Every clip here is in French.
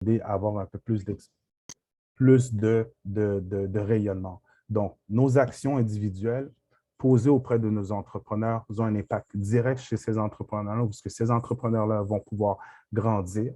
aider à avoir un peu plus de rayonnement. Donc, nos actions individuelles posées auprès de nos entrepreneurs ont un impact direct chez ces entrepreneurs-là, parce que ces entrepreneurs-là vont pouvoir grandir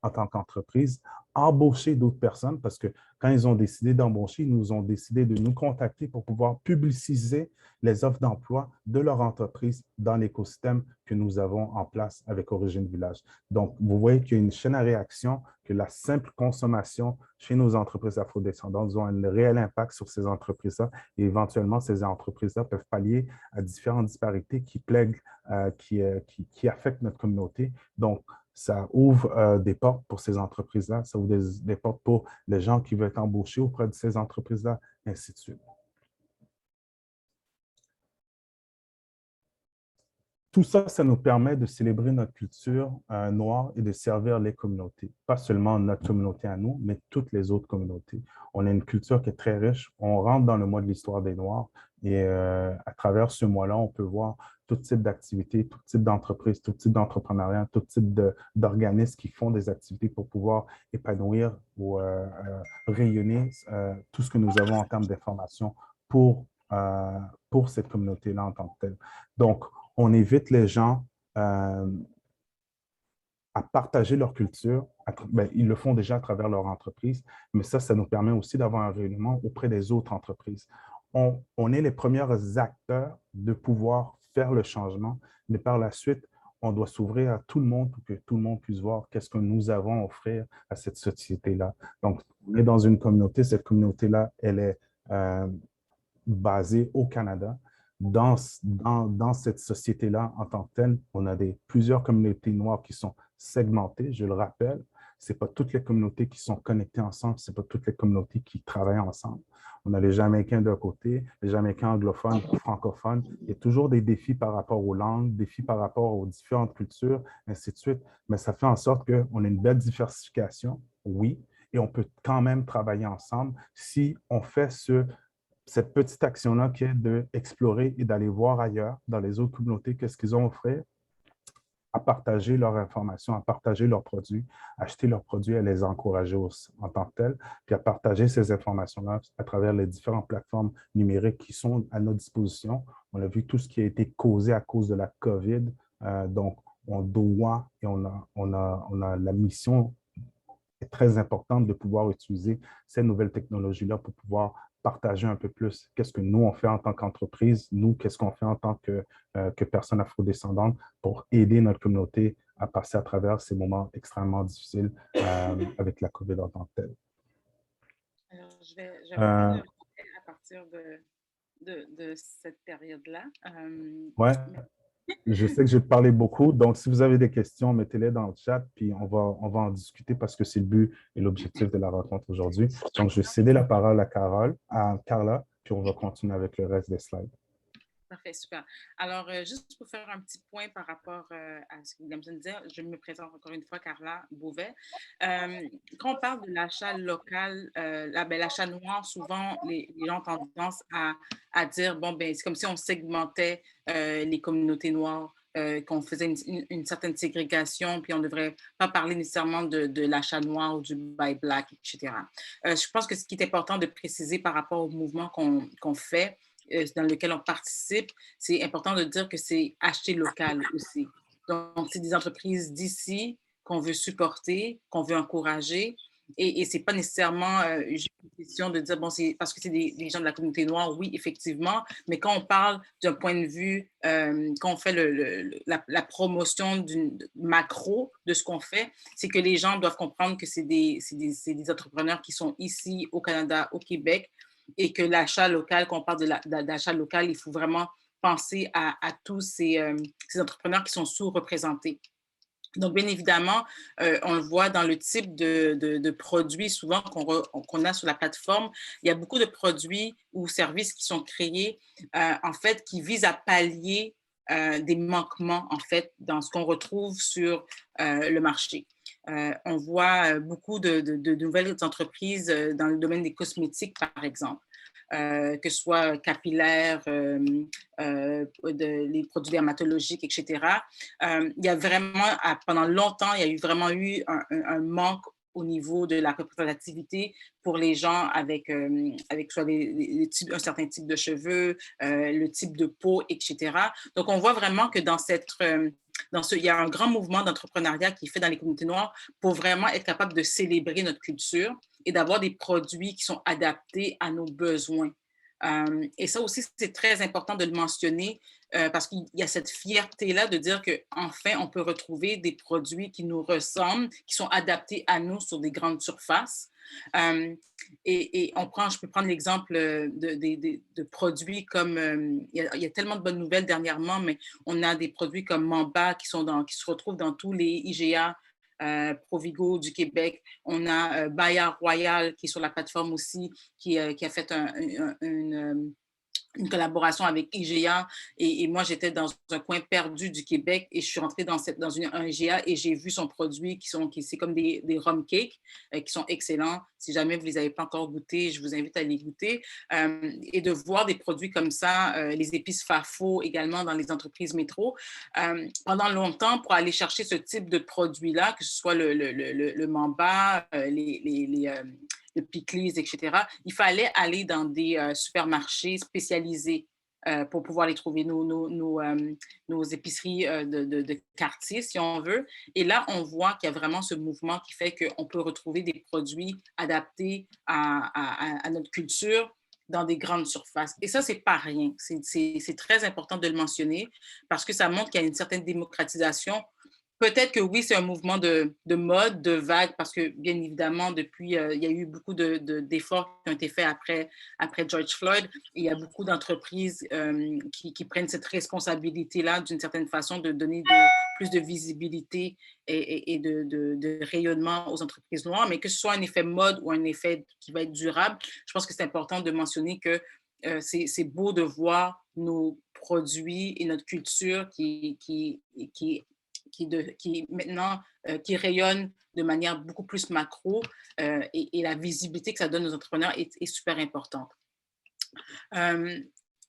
en tant qu'entreprise, embaucher d'autres personnes parce que quand ils ont décidé d'embaucher, ils nous ont décidé de nous contacter pour pouvoir publiciser les offres d'emploi de leur entreprise dans l'écosystème que nous avons en place avec Origine Village. Donc, vous voyez qu'il y a une chaîne à réaction, que la simple consommation chez nos entreprises afrodescendantes ont un réel impact sur ces entreprises-là et éventuellement, ces entreprises-là peuvent pallier à différentes disparités qui plaguent, qui affectent notre communauté. Donc, ça ouvre des portes pour ces entreprises-là, ça ouvre des portes pour les gens qui veulent être embauchés auprès de ces entreprises-là, ainsi de suite. Tout ça, ça nous permet de célébrer notre culture noire et de servir les communautés. Pas seulement notre communauté à nous, mais toutes les autres communautés. On a une culture qui est très riche. On rentre dans le mois de l'histoire des Noirs et à travers ce mois-là, on peut voir tout type d'activités, tout type d'entreprises, tout type d'entrepreneuriat, tout type d'organismes qui font des activités pour pouvoir épanouir ou rayonner tout ce que nous avons en termes d'information pour cette communauté-là en tant que telle. Donc, on invite les gens à partager leur culture. Ben, ils le font déjà à travers leur entreprise, mais ça nous permet aussi d'avoir un rayonnement auprès des autres entreprises. On est les premiers acteurs de pouvoir faire le changement, mais par la suite, on doit s'ouvrir à tout le monde pour que tout le monde puisse voir qu'est-ce que nous avons à offrir à cette société-là. Donc, on est dans une communauté, cette communauté-là, elle est basée au Canada. Dans cette société-là, en tant que telle, on a plusieurs communautés noires qui sont segmentées, je le rappelle. Ce n'est pas toutes les communautés qui sont connectées ensemble, ce n'est pas toutes les communautés qui travaillent ensemble. On a les Jamaïcains d'un côté, les Jamaïcains anglophones, francophones. Il y a toujours des défis par rapport aux langues, défis par rapport aux différentes cultures, ainsi de suite. Mais ça fait en sorte qu'on a une belle diversification, oui, et on peut quand même travailler ensemble si on fait cette petite action-là qui est d'explorer et d'aller voir ailleurs, dans les autres communautés, qu'est-ce qu'ils ont offert, à partager leurs informations, à partager leurs produits, acheter leurs produits, à les encourager en tant que tels, puis à partager ces informations-là à travers les différentes plateformes numériques qui sont à notre disposition. On a vu tout ce qui a été causé à cause de la COVID. Donc, on doit et on a la mission est très importante de pouvoir utiliser ces nouvelles technologies-là pour pouvoir partager un peu plus qu'est-ce que nous, on fait en tant qu'entreprise, nous, qu'est-ce qu'on fait en tant que personnes afrodescendantes pour aider notre communauté à passer à travers ces moments extrêmement difficiles avec la COVID en tant que telle. Alors, je vais reprendre le relais à partir de cette période-là. Ouais, je sais que j'ai parlé beaucoup, donc si vous avez des questions, mettez-les dans le chat, puis on va en discuter parce que c'est le but et l'objectif de la rencontre aujourd'hui. Donc, je vais céder la parole à Carla, puis on va continuer avec le reste des slides. Parfait, super. Alors, juste pour faire un petit point par rapport à ce que William vient de dire, je me présente encore une fois, Carla Beauvais. Quand on parle de l'achat local, l'achat noir, souvent, les gens ont tendance à dire, bon, ben, c'est comme si on segmentait les communautés noires, qu'on faisait une certaine ségrégation, puis on ne devrait pas parler nécessairement de l'achat noir ou du buy black, etc. Je pense que ce qui est important de préciser par rapport au mouvement qu'on fait, dans lequel on participe, c'est important de dire que c'est acheter local aussi. Donc, c'est des entreprises d'ici qu'on veut supporter, qu'on veut encourager. Et ce n'est pas nécessairement juste une question de dire, bon, c'est parce que c'est des gens de la communauté noire, oui, effectivement, mais quand on parle d'un point de vue, quand on fait la promotion d'une macro de ce qu'on fait, c'est que les gens doivent comprendre que c'est des entrepreneurs qui sont ici au Canada, au Québec, et que l'achat local, quand on parle d'achat local, il faut vraiment penser à tous ces entrepreneurs qui sont sous-représentés. Donc, bien évidemment, on le voit dans le type de produits souvent qu'on a sur la plateforme. Il y a beaucoup de produits ou services qui sont créés, en fait, qui visent à pallier des manquements, en fait, dans ce qu'on retrouve sur le marché. On voit beaucoup de nouvelles entreprises dans le domaine des cosmétiques, par exemple. Que ce soit capillaires, les produits dermatologiques, etc. Il y a vraiment, pendant longtemps, il y a eu vraiment eu un manque au niveau de la représentativité pour les gens avec soit un certain type de cheveux, le type de peau, etc. Donc, on voit vraiment que il y a un grand mouvement d'entrepreneuriat qui est fait dans les communautés noires pour vraiment être capable de célébrer notre culture et d'avoir des produits qui sont adaptés à nos besoins. Et ça aussi, c'est très important de le mentionner parce qu'il y a cette fierté-là de dire qu'enfin, on peut retrouver des produits qui nous ressemblent, qui sont adaptés à nous sur des grandes surfaces. Euh, je peux prendre l'exemple de produits comme, il y a tellement de bonnes nouvelles dernièrement, mais on a des produits comme Mamba qui se retrouvent dans tous les IGA, Provigo du Québec. On a Bayard Royal qui est sur la plateforme aussi, qui a fait une collaboration avec IGA et moi j'étais dans un coin perdu du Québec et je suis rentrée dans un IGA et j'ai vu son produit c'est comme des rum cakes qui sont excellents. Si jamais vous les avez pas encore goûtés, je vous invite à les goûter et de voir des produits comme ça, les épices Fafo également dans les entreprises métro. Pendant longtemps, pour aller chercher ce type de produit-là, que ce soit le Mamba, de Piclis, etc., il fallait aller dans des supermarchés spécialisés pour pouvoir les trouver, nos épiceries de quartier, si on veut. Et là, on voit qu'il y a vraiment ce mouvement qui fait qu'on peut retrouver des produits adaptés à notre culture dans des grandes surfaces. Et ça, c'est pas rien. C'est très important de le mentionner parce que ça montre qu'il y a une certaine démocratisation. Peut-être que oui, c'est un mouvement de mode, de vague, parce que bien évidemment, depuis, il y a eu beaucoup d'efforts qui ont été faits après George Floyd. Il y a beaucoup d'entreprises qui prennent cette responsabilité-là, d'une certaine façon, de donner plus de visibilité et de rayonnement aux entreprises noires, mais que ce soit un effet mode ou un effet qui va être durable, je pense que c'est important de mentionner que c'est beau de voir nos produits et notre culture qui maintenant qui rayonne de manière beaucoup plus macro et la visibilité que ça donne aux entrepreneurs est super importante.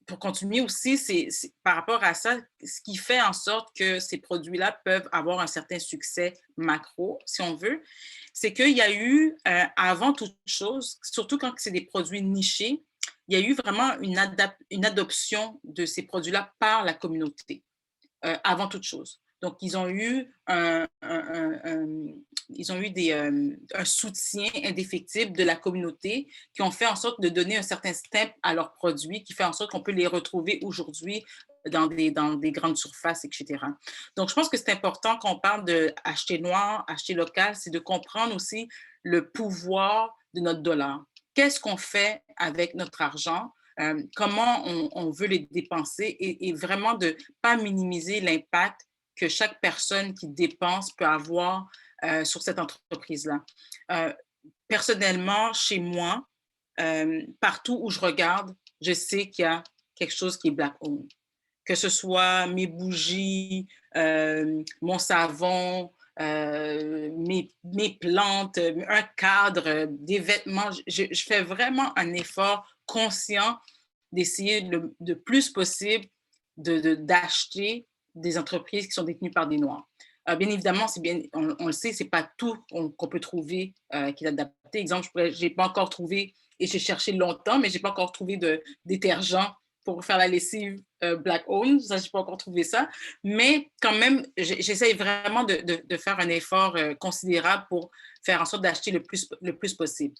Pour continuer aussi, c'est par rapport à ça, ce qui fait en sorte que ces produits-là peuvent avoir un certain succès macro, si on veut, c'est qu'il y a eu, avant toute chose, surtout quand c'est des produits nichés, il y a eu vraiment une adoption de ces produits-là par la communauté, avant toute chose. Donc, ils ont eu un soutien indéfectible de la communauté qui ont fait en sorte de donner un certain step à leurs produits, qui fait en sorte qu'on peut les retrouver aujourd'hui dans des grandes surfaces, etc. Donc, je pense que c'est important quand on parle d'acheter noir, acheter local, c'est de comprendre aussi le pouvoir de notre dollar. Qu'est-ce qu'on fait avec notre argent? Comment on veut les dépenser et vraiment de ne pas minimiser l'impact que chaque personne qui dépense peut avoir sur cette entreprise-là. Personnellement, chez moi, partout où je regarde, je sais qu'il y a quelque chose qui est Black-owned. Que ce soit mes bougies, mon savon, mes plantes, un cadre, des vêtements. Je fais vraiment un effort conscient d'essayer le plus possible d'acheter des entreprises qui sont détenues par des Noirs. Bien évidemment, on le sait, c'est pas tout qu'on peut trouver qui est adapté. Exemple, j'ai pas encore trouvé, et j'ai cherché longtemps, mais j'ai pas encore trouvé de détergent pour faire la lessive Black-owned. Ça, j'ai pas encore trouvé ça. Mais quand même, j'essaye vraiment de faire un effort considérable pour faire en sorte d'acheter le plus possible.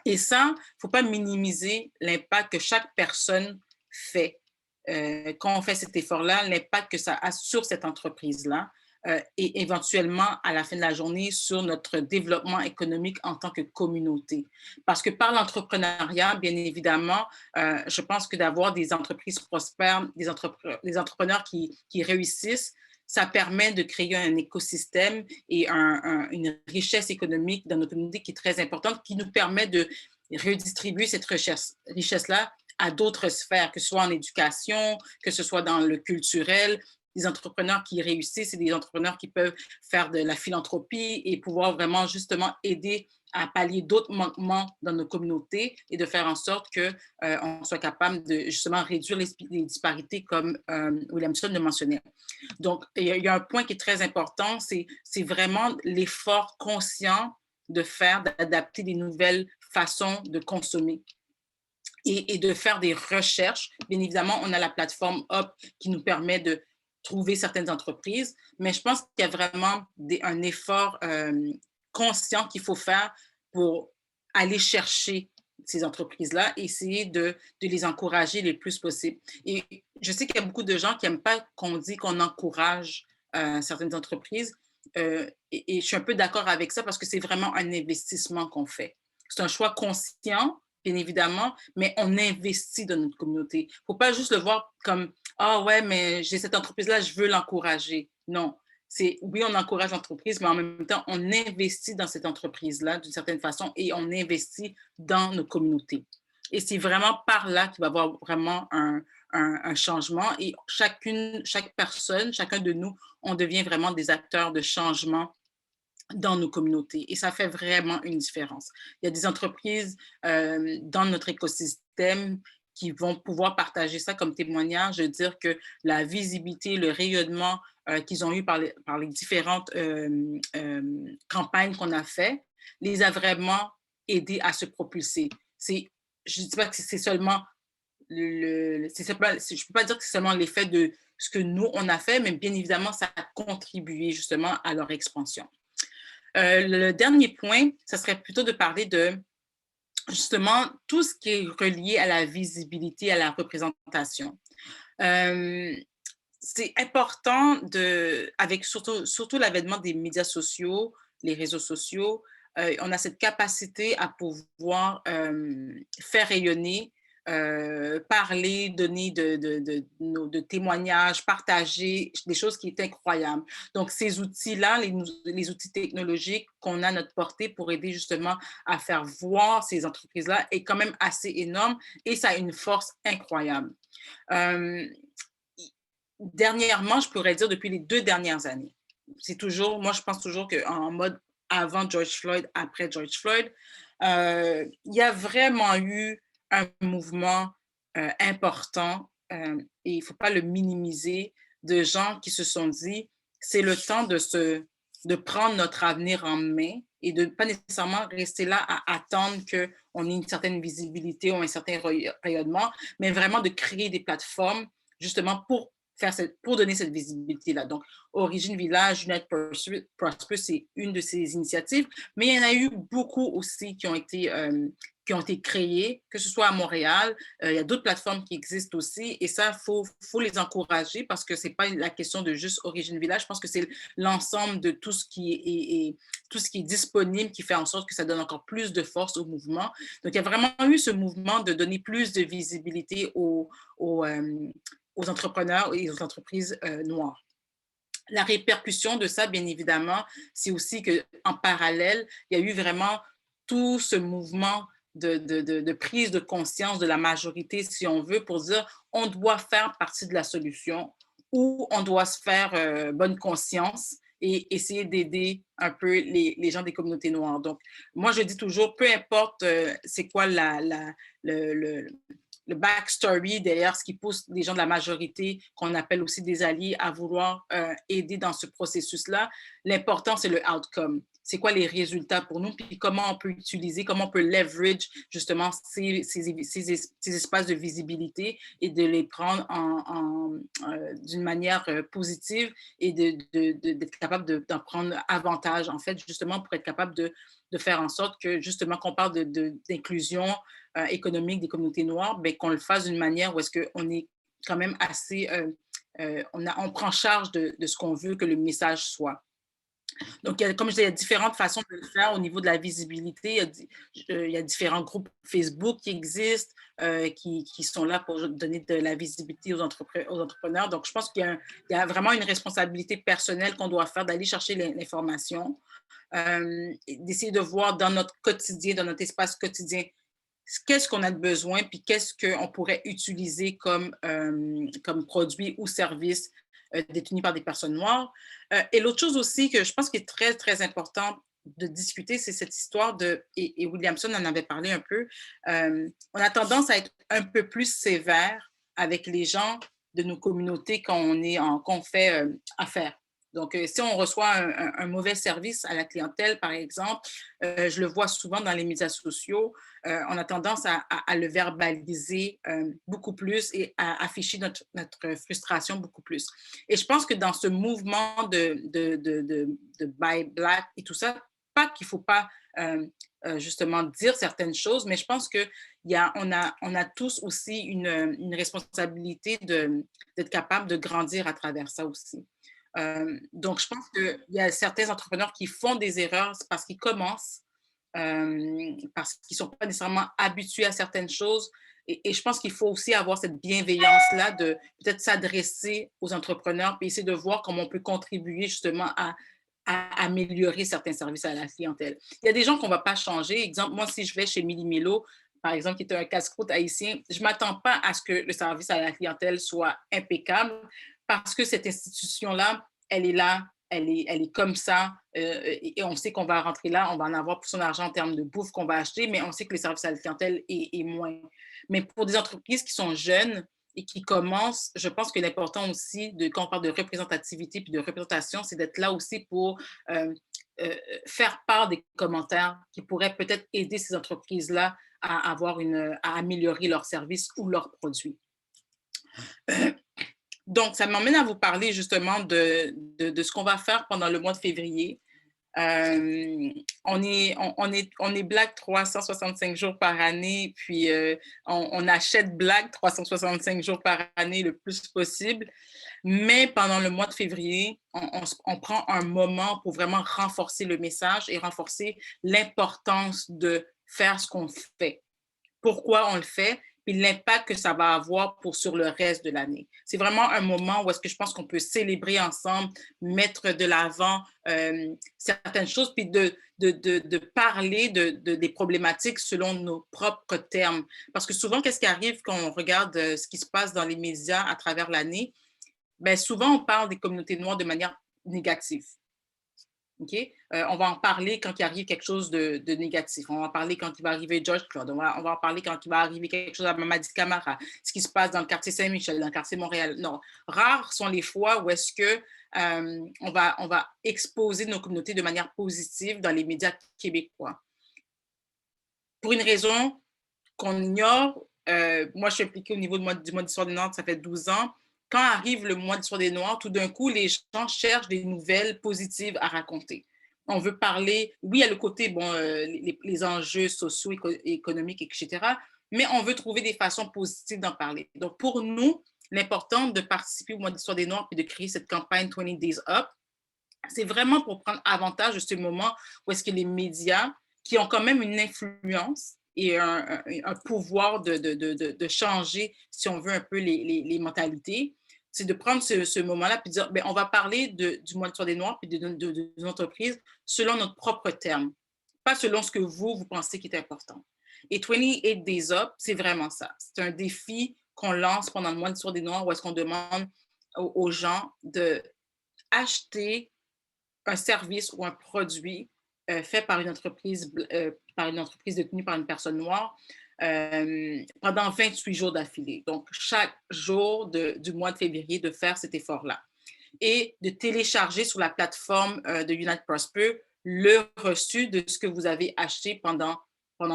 Et ça, il ne faut pas minimiser l'impact que chaque personne fait. Quand on fait cet effort-là, l'impact que ça a sur cette entreprise-là et éventuellement, à la fin de la journée, sur notre développement économique en tant que communauté. Parce que par l'entrepreneuriat, bien évidemment, je pense que d'avoir des entreprises prospères, des entrepreneurs qui réussissent, ça permet de créer un écosystème et une richesse économique dans nos communautés qui est très importante, qui nous permet de redistribuer cette richesse-là à d'autres sphères, que ce soit en éducation, que ce soit dans le culturel. Des entrepreneurs qui réussissent, c'est des entrepreneurs qui peuvent faire de la philanthropie et pouvoir vraiment justement aider à pallier d'autres manquements dans nos communautés et de faire en sorte qu'on soit capable de justement réduire les disparités comme Williamson le mentionnait. Donc, il y a un point qui est très important, c'est vraiment l'effort conscient d'adapter des nouvelles façons de consommer et de faire des recherches. Bien évidemment, on a la plateforme Up qui nous permet de trouver certaines entreprises, mais je pense qu'il y a vraiment un effort conscient qu'il faut faire pour aller chercher ces entreprises-là, essayer de les encourager le plus possible. Et je sais qu'il y a beaucoup de gens qui n'aiment pas qu'on dit qu'on encourage certaines entreprises, et je suis un peu d'accord avec ça parce que c'est vraiment un investissement qu'on fait. C'est un choix conscient, bien évidemment, mais on investit dans notre communauté. Il ne faut pas juste le voir comme « Ah ouais, mais j'ai cette entreprise-là, je veux l'encourager ». Non, c'est oui, on encourage l'entreprise, mais en même temps, on investit dans cette entreprise-là d'une certaine façon et on investit dans nos communautés. Et c'est vraiment par là qu'il va y avoir vraiment un changement et chaque personne, chacun de nous, on devient vraiment des acteurs de changement dans nos communautés et ça fait vraiment une différence. Il y a des entreprises dans notre écosystème qui vont pouvoir partager ça comme témoignage, de dire que la visibilité, le rayonnement qu'ils ont eu par les différentes campagnes qu'on a fait, les a vraiment aidés à se propulser. Je ne dis pas que c'est seulement je ne peux pas dire que c'est seulement l'effet de ce que nous, on a fait, mais bien évidemment, ça a contribué justement à leur expansion. Le dernier point, ça serait plutôt de parler de justement tout ce qui est relié à la visibilité, à la représentation. C'est important avec surtout l'avènement des médias sociaux, les réseaux sociaux, on a cette capacité à pouvoir faire rayonner, parler, donner de témoignages, partager des choses qui sont incroyables. Donc, ces outils-là, les outils technologiques qu'on a à notre portée pour aider justement à faire voir ces entreprises-là est quand même assez énorme et ça a une force incroyable. Dernièrement, je pourrais dire depuis les 2 dernières années, c'est toujours, moi je pense toujours qu'en mode avant George Floyd, après George Floyd, il y a vraiment eu un mouvement important et il ne faut pas le minimiser, de gens qui se sont dit c'est le temps de prendre notre avenir en main et de ne pas nécessairement rester là à attendre qu'on ait une certaine visibilité ou un certain rayonnement, mais vraiment de créer des plateformes justement pour donner cette visibilité-là. Donc, Origine Village, Unite Prosper, c'est une de ces initiatives, mais il y en a eu beaucoup aussi qui ont été créées, que ce soit à Montréal. Il y a d'autres plateformes qui existent aussi et ça, faut les encourager parce que ce n'est pas la question de juste Origine Village. Je pense que c'est l'ensemble de tout ce qui est disponible qui fait en sorte que ça donne encore plus de force au mouvement. Donc, il y a vraiment eu ce mouvement de donner plus de visibilité aux entrepreneurs et aux entreprises noires. La répercussion de ça, bien évidemment, c'est aussi qu'en parallèle, il y a eu vraiment tout ce mouvement de prise de conscience de la majorité, si on veut, pour dire on doit faire partie de la solution ou on doit se faire bonne conscience et essayer d'aider un peu les gens des communautés noires. Donc, moi, je dis toujours, peu importe c'est quoi le backstory derrière ce qui pousse les gens de la majorité, qu'on appelle aussi des alliés, à vouloir aider dans ce processus-là. L'important, c'est le outcome. C'est quoi les résultats pour nous, puis comment on peut utiliser, comment on peut leverage justement ces espaces de visibilité et de les prendre d'une manière positive et d'être capable d'en prendre avantage, en fait, justement pour être capable de faire en sorte que, justement, qu'on parle d'inclusion économique des communautés noires, ben, qu'on le fasse d'une manière où est-ce qu'on est quand même assez, on prend charge de ce qu'on veut que le message soit. Donc, comme je disais, il y a différentes façons de le faire au niveau de la visibilité. Il y a différents groupes Facebook qui existent, qui sont là pour donner de la visibilité aux entrepreneurs. Donc, je pense qu'il y a vraiment une responsabilité personnelle qu'on doit faire d'aller chercher l'information, d'essayer de voir dans notre quotidien, dans notre espace quotidien, qu'est-ce qu'on a de besoin, puis qu'est-ce qu'on pourrait utiliser comme produit ou service détenus par des personnes noires. Et l'autre chose aussi que je pense qui est très, très important de discuter, c'est cette histoire et Williamson en avait parlé un peu, on a tendance à être un peu plus sévère avec les gens de nos communautés quand on fait affaire. Donc, si on reçoit un mauvais service à la clientèle, par exemple, je le vois souvent dans les médias sociaux, on a tendance à le verbaliser beaucoup plus et à afficher notre frustration beaucoup plus. Et je pense que dans ce mouvement de Buy Black et tout ça, pas qu'il ne faut pas justement dire certaines choses, mais je pense qu'on a tous aussi une responsabilité d'être capable de grandir à travers ça aussi. Donc, je pense qu'il y a certains entrepreneurs qui font des erreurs parce qu'ils commencent, parce qu'ils ne sont pas nécessairement habitués à certaines choses. Et je pense qu'il faut aussi avoir cette bienveillance-là de peut-être s'adresser aux entrepreneurs et essayer de voir comment on peut contribuer justement à améliorer certains services à la clientèle. Il y a des gens qu'on ne va pas changer. Exemple, moi, si je vais chez Mili Melo, par exemple, qui est un casse-croûte haïtien, je ne m'attends pas à ce que le service à la clientèle soit impeccable parce que cette institution-là, elle est là, elle est comme ça, et on sait qu'on va rentrer là, on va en avoir pour son argent en termes de bouffe qu'on va acheter, mais on sait que le service à la clientèle est moins. Mais pour des entreprises qui sont jeunes et qui commencent, je pense que l'important aussi, quand on parle de représentativité puis de représentation, c'est d'être là aussi pour faire part des commentaires qui pourraient peut-être aider ces entreprises-là à améliorer leurs services ou leurs produits. Donc, ça m'emmène à vous parler justement de ce qu'on va faire pendant le mois de février. On est Black 365 jours par année, puis on achète Black 365 jours par année le plus possible. Mais pendant le mois de février, on prend un moment pour vraiment renforcer le message et renforcer l'importance de faire ce qu'on fait. Pourquoi on le fait? Puis l'impact que ça va avoir sur le reste de l'année. C'est vraiment un moment où est-ce que je pense qu'on peut célébrer ensemble, mettre de l'avant certaines choses, puis de parler des problématiques selon nos propres termes. Parce que souvent, qu'est-ce qui arrive quand on regarde ce qui se passe dans les médias à travers l'année? Bien, souvent, on parle des communautés noires de manière négative. Okay? On va en parler quand il arrive quelque chose de négatif. On va en parler quand il va arriver George Floyd. On va en parler quand il va arriver quelque chose à Mamadi Camara, ce qui se passe dans le quartier Saint-Michel, dans le quartier Montréal. Non, rares sont les fois où est-ce que on va exposer nos communautés de manière positive dans les médias québécois. Pour une raison qu'on ignore, moi, je suis impliquée au niveau du mois d'Histoire des Noirs, ça fait 12 ans. Quand arrive le mois d'Histoire des Noirs, tout d'un coup, les gens cherchent des nouvelles positives à raconter. On veut parler, oui, il y a le côté, les enjeux sociaux, économiques, etc., mais on veut trouver des façons positives d'en parler. Donc, pour nous, l'important de participer au mois d'Histoire des Noirs et de créer cette campagne 20 Days Up, c'est vraiment pour prendre avantage de ce moment où est-ce que les médias, qui ont quand même une influence et un pouvoir de changer, si on veut, un peu les mentalités, c'est de prendre ce moment-là et de dire, bien, on va parler du mois d'Histoire des Noirs et de entreprises selon notre propre terme, pas selon ce que vous pensez qui est important. Et 28 Days Up, c'est vraiment ça. C'est un défi qu'on lance pendant le mois d'Histoire des Noirs où est-ce qu'on demande aux gens d'acheter un service ou un produit fait par une entreprise détenue par une personne noire pendant 28 jours d'affilée. Donc, chaque jour du mois de février, de faire cet effort-là. Et de télécharger sur la plateforme de Unite Prosper le reçu de ce que vous avez acheté pendant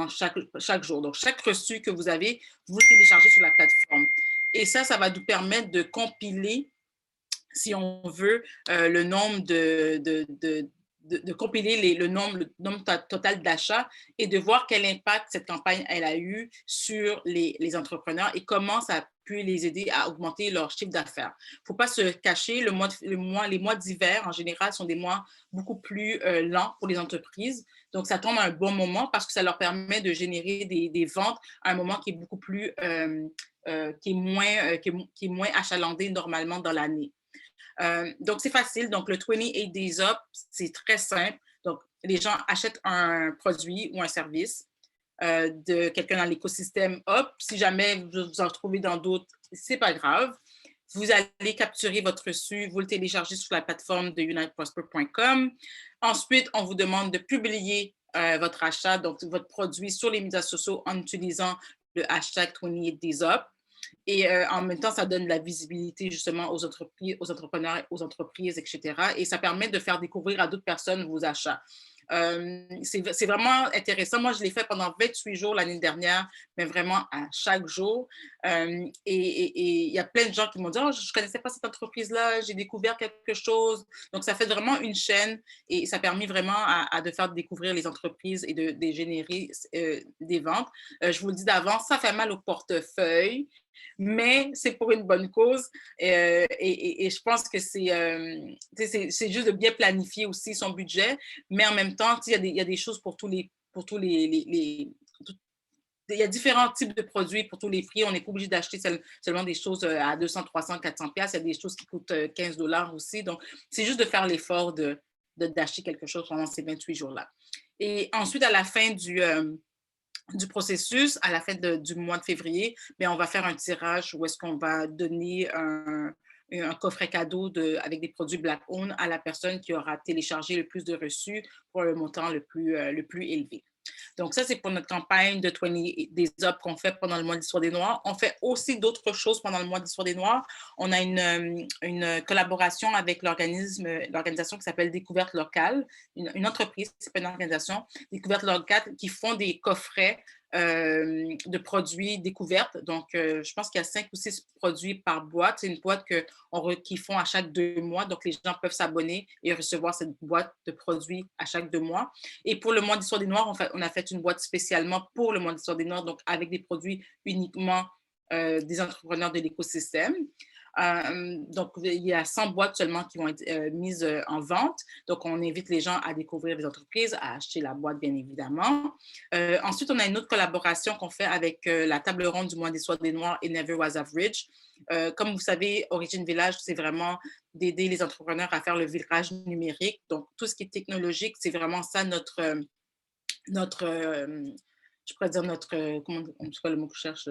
chaque jour. Donc, chaque reçu que vous avez, vous le téléchargez sur la plateforme. Et ça va nous permettre de compiler, si on veut, le nombre de compiler le nombre total d'achats et de voir quel impact cette campagne elle a eu sur les entrepreneurs et comment ça a pu les aider à augmenter leur chiffre d'affaires. Il ne faut pas se cacher, les mois d'hiver, en général, sont des mois beaucoup plus lents pour les entreprises. Donc, ça tombe à un bon moment parce que ça leur permet de générer des ventes à un moment qui est beaucoup plus, qui est moins achalandé normalement dans l'année. Donc, c'est facile. Donc, le 28 Days Up, c'est très simple. Donc, les gens achètent un produit ou un service de quelqu'un dans l'écosystème Up. Si jamais vous en retrouvez dans d'autres, c'est pas grave. Vous allez capturer votre reçu, vous le téléchargez sur la plateforme de uniteprosper.com. Ensuite, on vous demande de publier votre achat, donc votre produit sur les médias sociaux en utilisant le hashtag 28 Days Up. Et en même temps, ça donne de la visibilité justement aux entreprises, aux entrepreneurs, aux entreprises, etc. Et ça permet de faire découvrir à d'autres personnes vos achats. C'est vraiment intéressant. Moi, je l'ai fait pendant 28 jours l'année dernière, mais vraiment à chaque jour. Et il y a plein de gens qui m'ont dit, oh, je ne connaissais pas cette entreprise-là, j'ai découvert quelque chose. Donc, ça fait vraiment une chaîne et ça permet vraiment de faire découvrir les entreprises et de générer des ventes. Je vous le dis d'avance, ça fait mal au portefeuille, mais c'est pour une bonne cause. Et je pense que c'est juste de bien planifier aussi son budget, mais en même temps, il y a des choses pour tous il y a différents types de produits pour tous les prix. On n'est pas obligé d'acheter seulement des choses à 200, 300, 400 pièces. Il y a des choses qui coûtent 15 $ aussi. Donc, c'est juste de faire l'effort d'acheter quelque chose pendant ces 28 jours-là. Et ensuite, à la fin du processus, à la fin du mois de février, bien, on va faire un tirage où est-ce qu'on va donner un coffret cadeau avec des produits Black Owned à la personne qui aura téléchargé le plus de reçus pour le montant le plus élevé. Donc, ça, c'est pour notre campagne de 20 Days Up qu'on fait pendant le mois de l'Histoire des Noirs. On fait aussi d'autres choses pendant le mois de l'Histoire des Noirs. On a une collaboration avec l'organisation qui s'appelle Découverte Locale, une entreprise, c'est pas une organisation, Découverte Locale, qui font des coffrets de produits découvertes. Donc, je pense qu'il y a 5 ou 6 produits par boîte. C'est une boîte qu'ils font à chaque 2 mois. Donc, les gens peuvent s'abonner et recevoir cette boîte de produits à chaque 2 mois. Et pour le mois d'Histoire des Noirs, on a fait une boîte spécialement pour le mois d'Histoire des Noirs, donc avec des produits uniquement des entrepreneurs de l'écosystème. Donc, il y a 100 boîtes seulement qui vont être mises en vente. Donc, on invite les gens à découvrir les entreprises, à acheter la boîte, bien évidemment. Ensuite, on a une autre collaboration qu'on fait avec la table ronde du mois d'Histoire des Noirs et Never Was Average. Comme vous savez, Origin Village, c'est vraiment d'aider les entrepreneurs à faire le virage numérique. Donc, tout ce qui est technologique, c'est vraiment ça je pourrais dire c'est quoi le mot que je cherche,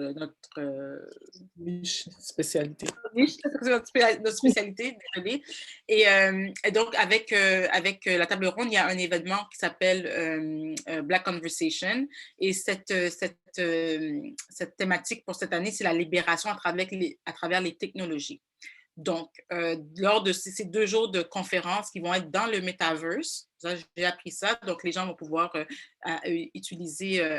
Niche, spécialité. notre spécialité, désolée. Et donc, avec la table ronde, il y a un événement qui s'appelle Black Conversation. Et cette thématique pour cette année, c'est la libération à travers les technologies. Donc, lors de ces 2 jours de conférences qui vont être dans le Metaverse, j'ai appris ça, donc les gens vont pouvoir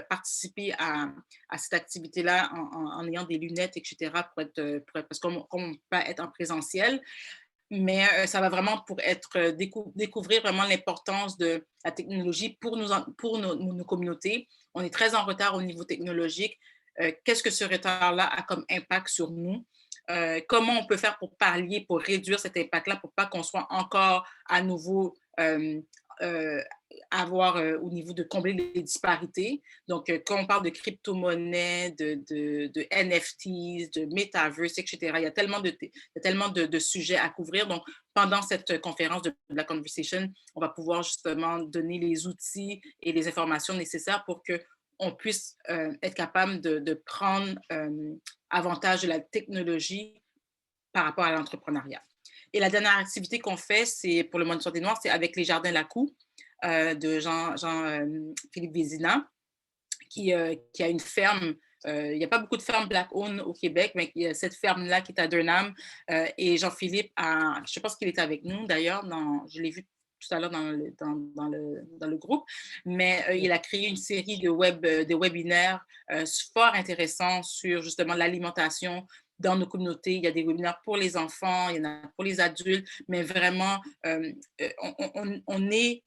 participer à cette activité-là en ayant des lunettes, etc., parce qu'on peut être en présentiel, mais ça va vraiment pour découvrir vraiment l'importance de la technologie pour nos communautés. On est très en retard au niveau technologique. Qu'est-ce que ce retard-là a comme impact sur nous? Comment on peut faire pour pallier, pour réduire cet impact-là, pour pas qu'on soit encore à nouveau au niveau de combler les disparités. Donc, quand on parle de crypto-monnaies, de NFTs, de metaverse, etc., il y a tellement de sujets à couvrir. Donc, pendant cette conférence de Black Conversation, on va pouvoir justement donner les outils et les informations nécessaires pour qu'on puisse être capable de prendre avantage de la technologie par rapport à l'entrepreneuriat. Et la dernière activité qu'on fait, c'est pour le mois d'Histoire des Noirs, c'est avec les Jardins Lacou de Jean-Philippe Vézina, qui a une ferme. Il n'y a pas beaucoup de fermes Black Owned au Québec, mais il y a cette ferme-là qui est à Durham. Et Jean-Philippe, je pense qu'il est avec nous d'ailleurs, je l'ai vu tout à l'heure dans le groupe, mais il a créé une série de webinaires fort intéressants sur justement l'alimentation dans nos communautés. Il y a des webinaires pour les enfants, il y en a pour les adultes, mais vraiment, on est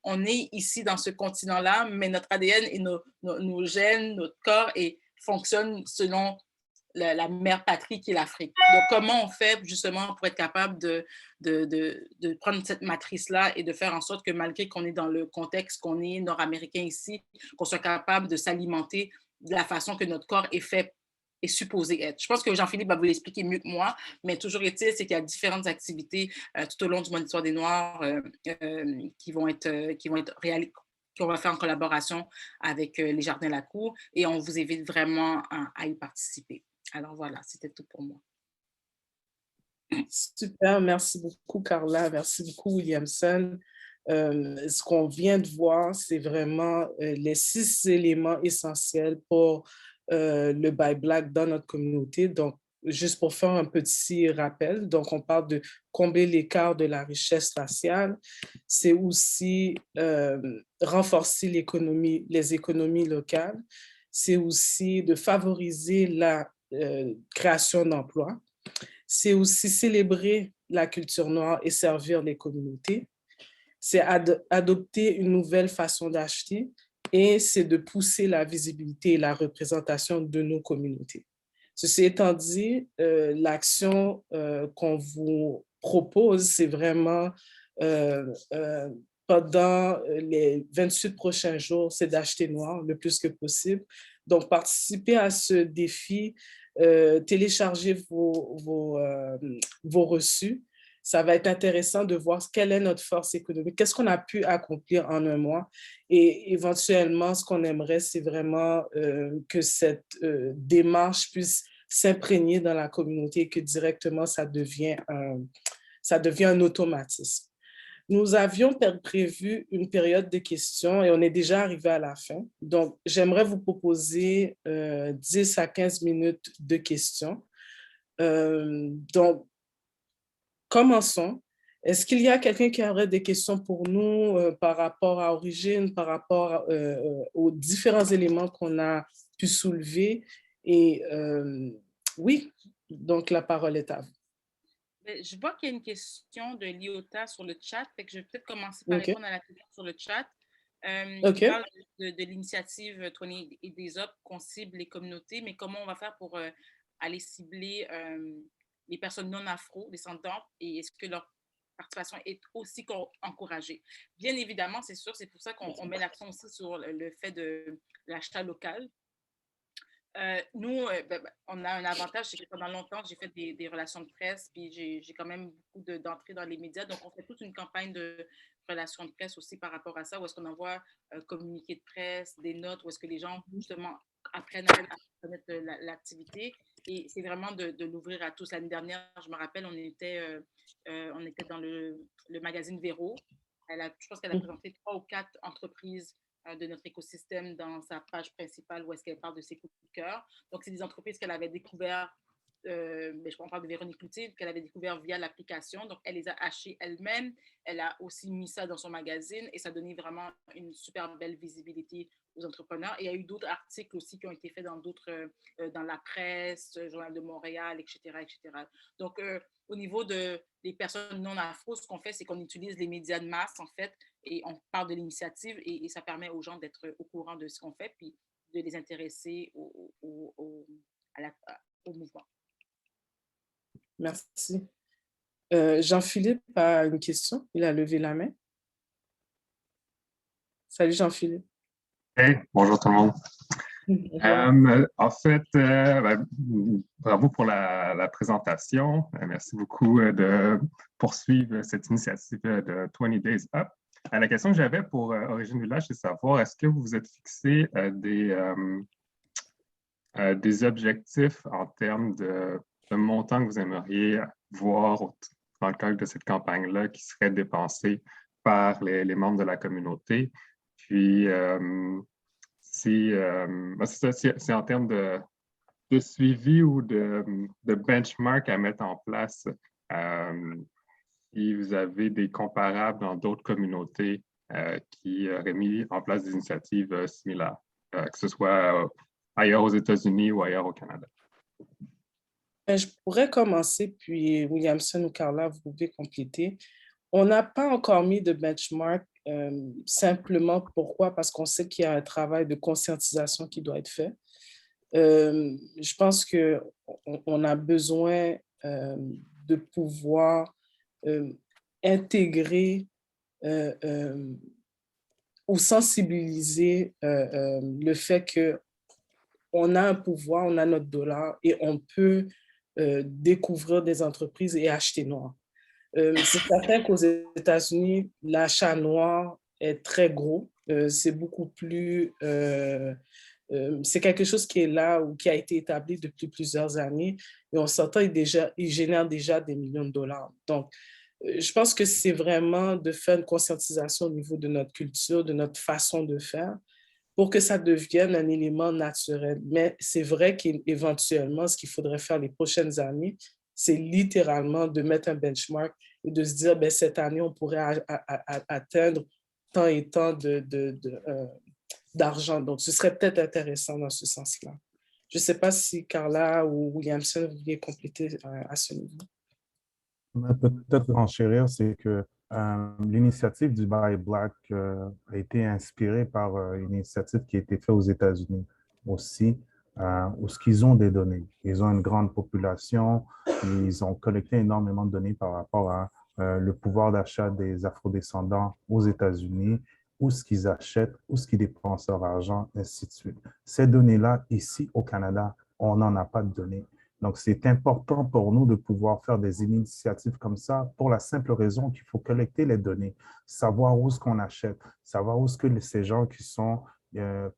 ici dans ce continent-là, mais notre ADN et nos gènes, notre corps fonctionnent selon la mère patrie qui est l'Afrique. Donc, comment on fait justement pour être capable de prendre cette matrice-là et de faire en sorte que malgré qu'on est dans le contexte qu'on est nord-américain ici, qu'on soit capable de s'alimenter de la façon que notre corps est supposé être. Je pense que Jean-Philippe va vous l'expliquer mieux que moi, mais toujours est-il, c'est qu'il y a différentes activités tout au long du mois d'Histoire des Noirs qui vont être réalisées, qu'on va faire en collaboration avec les Jardins Lacou, et on vous invite vraiment à y participer. Alors voilà, c'était tout pour moi. Super, merci beaucoup Carla, merci beaucoup Williamson. Ce qu'on vient de voir, c'est vraiment les 6 éléments essentiels pour le Buy Black dans notre communauté. Donc, juste pour faire un petit rappel, donc on parle de combler l'écart de la richesse raciale, c'est aussi renforcer les économies locales, c'est aussi de favoriser la création d'emplois, c'est aussi célébrer la culture noire et servir les communautés, c'est adopter une nouvelle façon d'acheter et c'est de pousser la visibilité et la représentation de nos communautés. Ceci étant dit, l'action qu'on vous propose, c'est vraiment pendant les 28 prochains jours, c'est d'acheter noir le plus que possible. Donc, participez à ce défi, téléchargez vos reçus. Ça va être intéressant de voir quelle est notre force économique, qu'est-ce qu'on a pu accomplir en un mois. Et éventuellement, ce qu'on aimerait, c'est vraiment que cette démarche puisse s'imprégner dans la communauté et que directement, ça devient un automatisme. Nous avions prévu une période de questions et on est déjà arrivé à la fin. Donc, j'aimerais vous proposer 10 à 15 minutes de questions. Donc, commençons. Est-ce qu'il y a quelqu'un qui aurait des questions pour nous par rapport à Origine, par rapport aux différents éléments qu'on a pu soulever? Et oui, donc la parole est à vous. Je vois qu'il y a une question de Liota sur le chat, fait que je vais peut-être commencer par OK. répondre à la question sur le chat. OK. Il parle de l'initiative 20 et des autres qu'on cible les communautés, mais comment on va faire pour aller cibler les personnes non afro-descendantes et est-ce que leur participation est aussi encouragée? Bien évidemment, c'est sûr, c'est pour ça qu'on met l'accent aussi sur le fait de l'achat local. Nous, on a un avantage, c'est que pendant longtemps, j'ai fait des relations de presse, puis j'ai quand même beaucoup d'entrées dans les médias. Donc, on fait toute une campagne de relations de presse aussi par rapport à ça, où est-ce qu'on envoie communiqués de presse, des notes, où est-ce que les gens, justement, apprennent à connaître l'activité. Et c'est vraiment de l'ouvrir à tous. L'année dernière, je me rappelle, on était dans le magazine Véro. Je pense qu'elle a présenté 3 ou 4 entreprises de notre écosystème dans sa page principale où est-ce qu'elle parle de ses coups de cœur. Donc, c'est des entreprises qu'elle avait découvertes, mais je parle de Véronique Cloutier, qu'elle avait découvert via l'application. Donc, elle les a achetées elle-même. Elle a aussi mis ça dans son magazine et ça donnait vraiment une super belle visibilité aux entrepreneurs. Et il y a eu d'autres articles aussi qui ont été faits dans la presse, Journal de Montréal, etc., etc. Donc, au niveau des personnes non afro, ce qu'on fait, c'est qu'on utilise les médias de masse, en fait, et on parle de l'initiative et ça permet aux gens d'être au courant de ce qu'on fait puis de les intéresser au mouvement. Merci. Jean-Philippe a une question. Il a levé la main. Salut Jean-Philippe. Hey, bonjour tout le monde. En fait, bravo pour la présentation. Merci beaucoup de poursuivre cette initiative de 20 Days Up. La question que j'avais pour Origine Village, c'est savoir, est-ce que vous vous êtes fixé des objectifs en termes de montant que vous aimeriez voir dans le cadre de cette campagne-là qui serait dépensé par les membres de la communauté? Puis, c'est en termes de suivi ou de benchmark à mettre en place. Si vous avez des comparables dans d'autres communautés qui auraient mis en place des initiatives similaires, que ce soit ailleurs aux États-Unis ou ailleurs au Canada. Je pourrais commencer, puis Williamson ou Carla, vous pouvez compléter. On n'a pas encore mis de benchmark, simplement pourquoi? Parce qu'on sait qu'il y a un travail de conscientisation qui doit être fait. Je pense qu'on a besoin de pouvoir intégrer ou sensibiliser le fait qu'on a un pouvoir, on a notre dollar et on peut découvrir des entreprises et acheter noir. C'est certain qu'aux États-Unis, l'achat noir est très gros. C'est beaucoup plus... c'est quelque chose qui est là ou qui a été établi depuis plusieurs années et on s'entend, il génère déjà des millions de dollars. Donc, je pense que c'est vraiment de faire une conscientisation au niveau de notre culture, de notre façon de faire, pour que ça devienne un élément naturel. Mais c'est vrai qu'éventuellement, ce qu'il faudrait faire les prochaines années, c'est littéralement de mettre un benchmark et de se dire, ben, cette année, on pourrait atteindre tant et tant d'argent. Donc, ce serait peut-être intéressant dans ce sens-là. Je ne sais pas si Carla ou Williamson, vous vouliez compléter à ce niveau. Peut-être enchérir, c'est que l'initiative du Buy Black a été inspirée par une initiative qui a été faite aux États-Unis aussi, où ils ont des données. Ils ont une grande population, ils ont collecté énormément de données par rapport à le pouvoir d'achat des afrodescendants aux États-Unis, où ce qu'ils achètent, où ce qu'ils dépensent leur argent, ainsi de suite. Ces données-là, ici au Canada, on n'en a pas de données. Donc, c'est important pour nous de pouvoir faire des initiatives comme ça pour la simple raison qu'il faut collecter les données, savoir où est-ce qu'on achète, savoir où est-ce que ces gens qui sont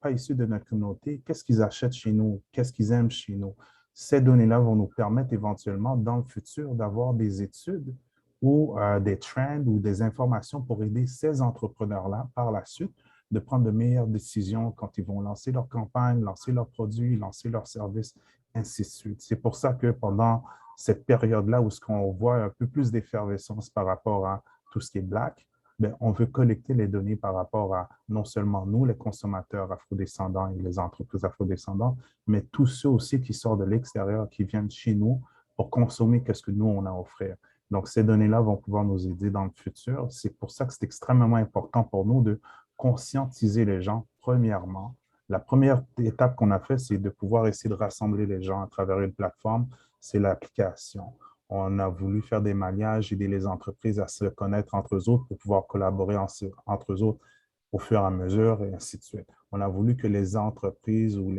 pas issus de notre communauté, qu'est-ce qu'ils achètent chez nous, qu'est-ce qu'ils aiment chez nous. Ces données-là vont nous permettre éventuellement dans le futur d'avoir des études ou des trends ou des informations pour aider ces entrepreneurs-là par la suite de prendre de meilleures décisions quand ils vont lancer leur campagne, lancer leurs produits, lancer leurs services, ainsi de suite. C'est pour ça que pendant cette période-là où on voit un peu plus d'effervescence par rapport à tout ce qui est Black, bien, on veut collecter les données par rapport à non seulement nous, les consommateurs afrodescendants et les entreprises afrodescendantes, mais tous ceux aussi qui sortent de l'extérieur, qui viennent chez nous pour consommer ce que nous, on a à offrir. Donc, ces données-là vont pouvoir nous aider dans le futur. C'est pour ça que c'est extrêmement important pour nous de conscientiser les gens, premièrement. La première étape qu'on a fait, c'est de pouvoir essayer de rassembler les gens à travers une plateforme, c'est l'application. On a voulu faire des mariages, aider les entreprises à se connaître entre eux autres pour pouvoir collaborer entre eux autres au fur et à mesure et ainsi de suite. On a voulu que les entreprises ou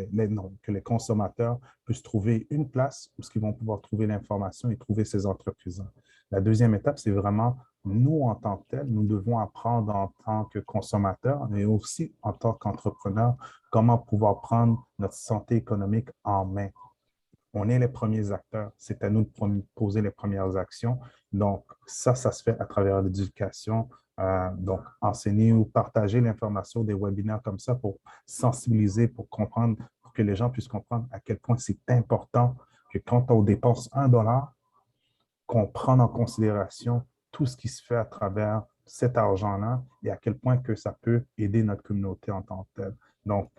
que les consommateurs puissent trouver une place où ils vont pouvoir trouver l'information et trouver ces entreprises-là. La deuxième étape, c'est vraiment nous, en tant que tels, nous devons apprendre en tant que consommateurs, mais aussi en tant qu'entrepreneurs, comment pouvoir prendre notre santé économique en main. On est les premiers acteurs. C'est à nous de poser les premières actions. Donc, ça se fait à travers l'éducation. Donc, enseigner ou partager l'information des webinaires comme ça pour sensibiliser, pour comprendre, pour que les gens puissent comprendre à quel point c'est important que quand on dépense $1, qu'on prenne en considération tout ce qui se fait à travers cet argent-là et à quel point que ça peut aider notre communauté en tant que telle. Donc,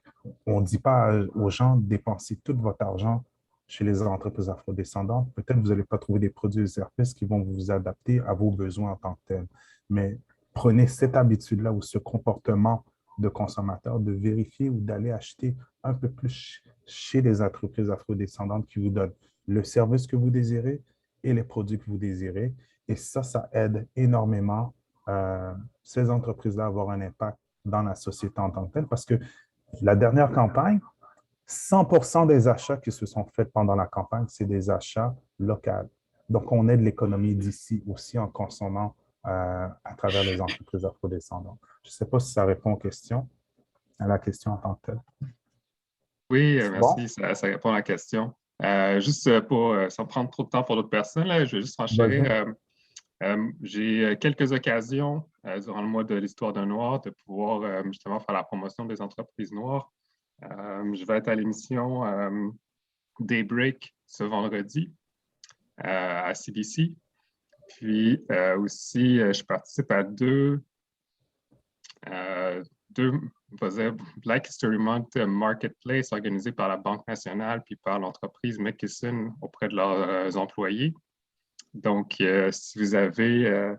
on ne dit pas aux gens de dépenser tout votre argent chez les entreprises afrodescendantes. Peut-être que vous n'allez pas trouver des produits et services qui vont vous adapter à vos besoins en tant que tels. Mais prenez cette habitude-là ou ce comportement de consommateur de vérifier ou d'aller acheter un peu plus chez les entreprises afrodescendantes qui vous donnent le service que vous désirez et les produits que vous désirez. Et ça aide énormément ces entreprises-là à avoir un impact dans la société en tant que telle parce que la dernière campagne, 100% des achats qui se sont faits pendant la campagne, c'est des achats locaux. Donc, on aide l'économie d'ici aussi en consommant à travers les entreprises afrodescendantes. Je ne sais pas si ça répond aux questions, à la question en tant que telle. Oui, Bon? merci, ça répond à la question. Juste pour, sans prendre trop de temps pour d'autres personnes, là, je vais juste renchérir. J'ai quelques occasions durant le mois de l'Histoire d'un Noir de pouvoir justement faire la promotion des entreprises noires. Je vais être à l'émission Daybreak ce vendredi à CBC. Puis aussi, je participe à deux Black History Month Marketplace organisé par la Banque nationale puis par l'entreprise McKesson auprès de leurs employés. Donc, si vous avez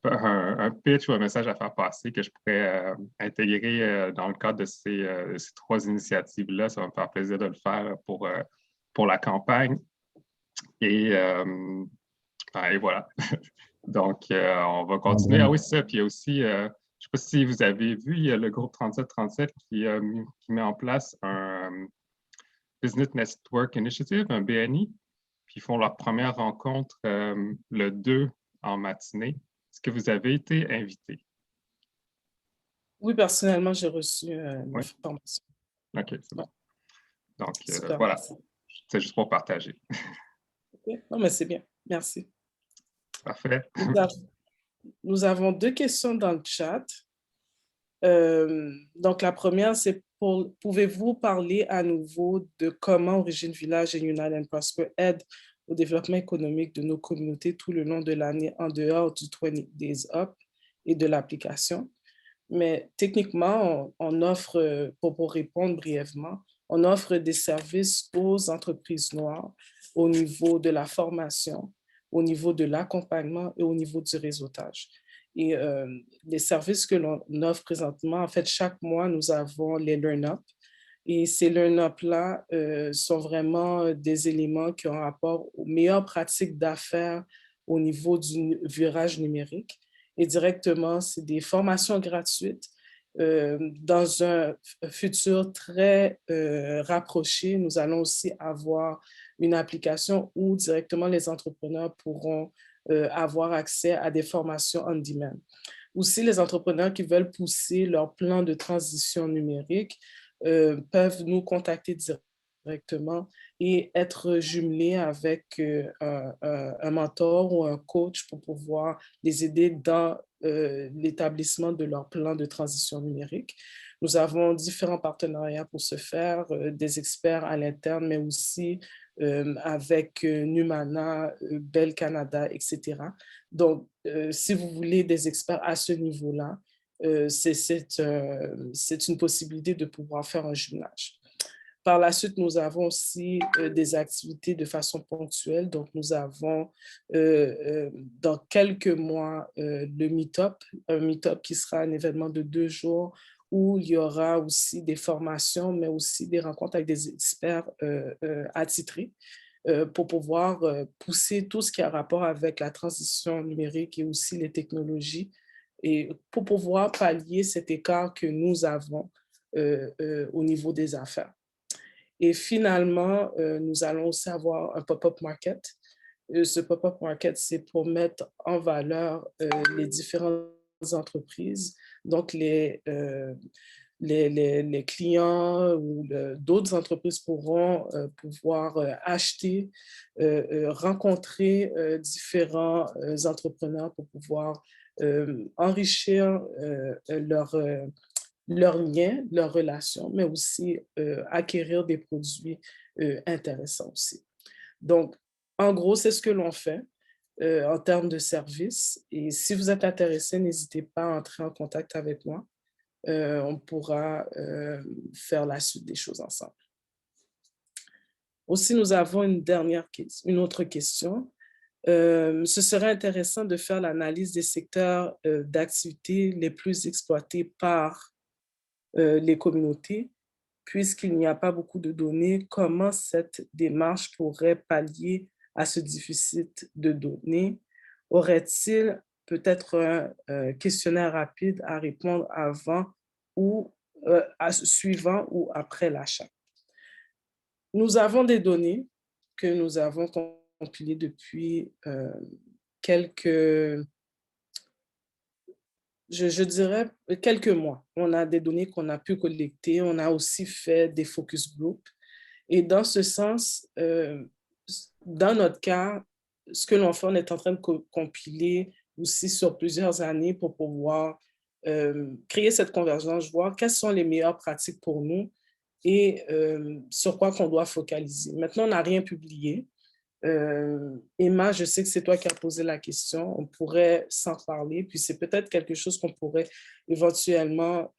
un pitch ou un message à faire passer que je pourrais intégrer dans le cadre de ces trois initiatives-là, ça va me faire plaisir de le faire pour la campagne. Et voilà. Donc, on va continuer. Ah oui, c'est ça. Puis il y a aussi, je ne sais pas si vous avez vu, il y a le groupe 3737 qui met en place un Business Network Initiative, un BNI. Puis ils font leur première rencontre le 2 en matinée. Est-ce que vous avez été invité? Oui, personnellement, j'ai reçu l'information. OK, c'est bon. Donc, Super, voilà. merci. C'est juste pour partager. Okay. Non, mais c'est bien. Merci. Parfait. Nous avons deux questions dans le chat. Donc, la première, c'est pouvez-vous parler à nouveau de comment Origine Village et Unite and Prosper aident au développement économique de nos communautés tout le long de l'année en dehors du 20 Days Up et de l'application? Mais techniquement, on offre, pour répondre brièvement, on offre des services aux entreprises noires au niveau de la formation, au niveau de l'accompagnement et au niveau du réseautage. Et les services que l'on offre présentement, en fait, chaque mois, nous avons les Learn-Up. Et ces Learn-Up-là sont vraiment des éléments qui ont rapport aux meilleures pratiques d'affaires au niveau du virage numérique. Et directement, c'est des formations gratuites. Dans un futur très rapproché, nous allons aussi avoir une application où directement les entrepreneurs pourront avoir accès à des formations on demand. Aussi, les entrepreneurs qui veulent pousser leur plan de transition numérique peuvent nous contacter directement et être jumelés avec un mentor ou un coach pour pouvoir les aider dans l'établissement de leur plan de transition numérique. Nous avons différents partenariats pour ce faire, des experts à l'interne, mais aussi avec Numana, Bell Canada, etc. Donc, si vous voulez des experts à ce niveau-là, c'est une possibilité de pouvoir faire un jumelage. Par la suite, nous avons aussi des activités de façon ponctuelle. Donc, nous avons dans quelques mois le Meetup, un Meetup qui sera un événement de 2 jours où il y aura aussi des formations, mais aussi des rencontres avec des experts attitrés pour pouvoir pousser tout ce qui a rapport avec la transition numérique et aussi les technologies et pour pouvoir pallier cet écart que nous avons au niveau des affaires. Et finalement, nous allons aussi avoir un pop-up market. Ce pop-up market, c'est pour mettre en valeur les différentes entreprises, donc les clients ou d'autres entreprises pourront pouvoir acheter, rencontrer différents entrepreneurs pour pouvoir enrichir leurs liens, leurs relations, mais aussi acquérir des produits intéressants aussi. Donc, en gros, c'est ce que l'on fait en termes de services. Et si vous êtes intéressé, n'hésitez pas à entrer en contact avec moi. On pourra faire la suite des choses ensemble. Aussi, nous avons une autre question. Ce serait intéressant de faire l'analyse des secteurs d'activité les plus exploités par les communautés, puisqu'il n'y a pas beaucoup de données. Comment cette démarche pourrait pallier à ce déficit de données? Aurait-il peut-être un questionnaire rapide à répondre avant ou suivant ou après l'achat? Nous avons des données que nous avons compilées depuis je dirais quelques mois. On a des données qu'on a pu collecter. On a aussi fait des focus groups. Et dans ce sens, dans notre cas, ce que l'on fait, on est en train de compiler aussi sur plusieurs années pour pouvoir créer cette convergence, voir quelles sont les meilleures pratiques pour nous et sur quoi qu'on doit focaliser. Maintenant, on n'a rien publié. Emma, je sais que c'est toi qui as posé la question. On pourrait s'en parler, puis c'est peut-être quelque chose qu'on pourrait éventuellement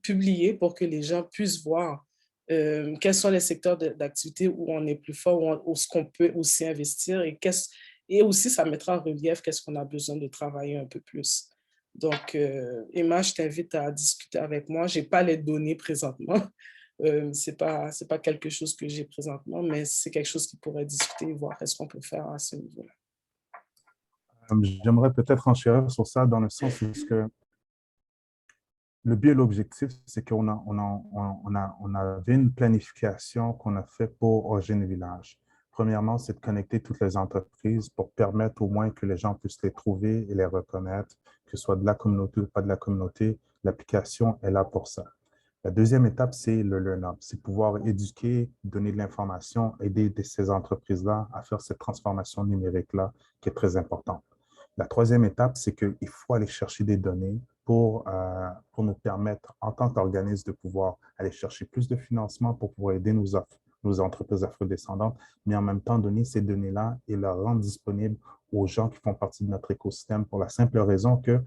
publier pour que les gens puissent voir quels sont les secteurs d'activité où on est plus fort, où ce qu'on peut aussi investir et aussi ça mettra en relief qu'est-ce qu'on a besoin de travailler un peu plus. Donc, Emma, je t'invite à discuter avec moi. Je n'ai pas les données présentement. Ce n'est pas quelque chose que j'ai présentement, mais c'est quelque chose qui pourrait discuter et voir qu'est-ce qu'on peut faire à ce niveau-là. J'aimerais peut-être enchérir sur ça dans le sens où que le but et l'objectif, c'est qu'on avait une planification qu'on a fait pour Origine Village. Premièrement, c'est de connecter toutes les entreprises pour permettre au moins que les gens puissent les trouver et les reconnaître, que ce soit de la communauté ou pas de la communauté. L'application est là pour ça. La deuxième étape, c'est le Learn-Up. C'est pouvoir éduquer, donner de l'information, aider ces entreprises-là à faire cette transformation numérique-là qui est très importante. La troisième étape, c'est qu'il faut aller chercher des données pour nous permettre, en tant qu'organisme, de pouvoir aller chercher plus de financement pour pouvoir aider nos entreprises afrodescendantes, mais en même temps donner ces données-là et les rendre disponibles aux gens qui font partie de notre écosystème pour la simple raison que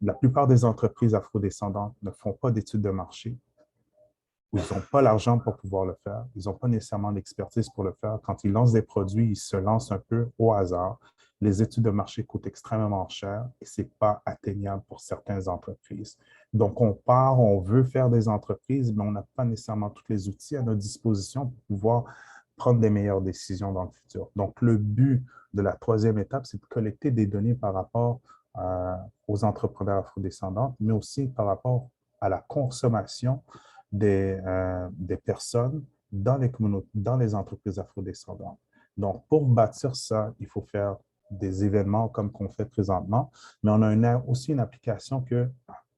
la plupart des entreprises afrodescendantes ne font pas d'études de marché. Ils n'ont pas l'argent pour pouvoir le faire. Ils n'ont pas nécessairement l'expertise pour le faire. Quand ils lancent des produits, ils se lancent un peu au hasard. Les études de marché coûtent extrêmement cher et ce n'est pas atteignable pour certaines entreprises. Donc, on part, on veut faire des entreprises, mais on n'a pas nécessairement tous les outils à notre disposition pour pouvoir prendre des meilleures décisions dans le futur. Donc, le but de la troisième étape, c'est de collecter des données par rapport aux entrepreneurs afrodescendants, mais aussi par rapport à la consommation des personnes dans les communautés, dans les entreprises afrodescendantes. Donc, pour bâtir ça, il faut faire des événements comme qu'on fait présentement, mais on a aussi une application que,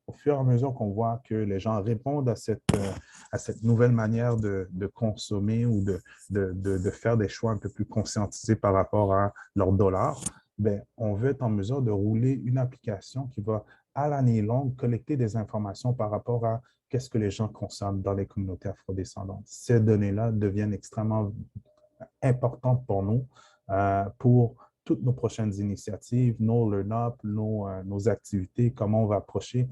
au fur et à mesure qu'on voit que les gens répondent à cette nouvelle manière de consommer ou de faire des choix un peu plus conscientisés par rapport à leur dollar, bien, on veut être en mesure de rouler une application qui va, à l'année longue, collecter des informations par rapport à qu'est-ce que les gens consomment dans les communautés afrodescendantes. Ces données-là deviennent extrêmement importantes pour nous, pour toutes nos prochaines initiatives, nos learn-up, nos activités, comment on va approcher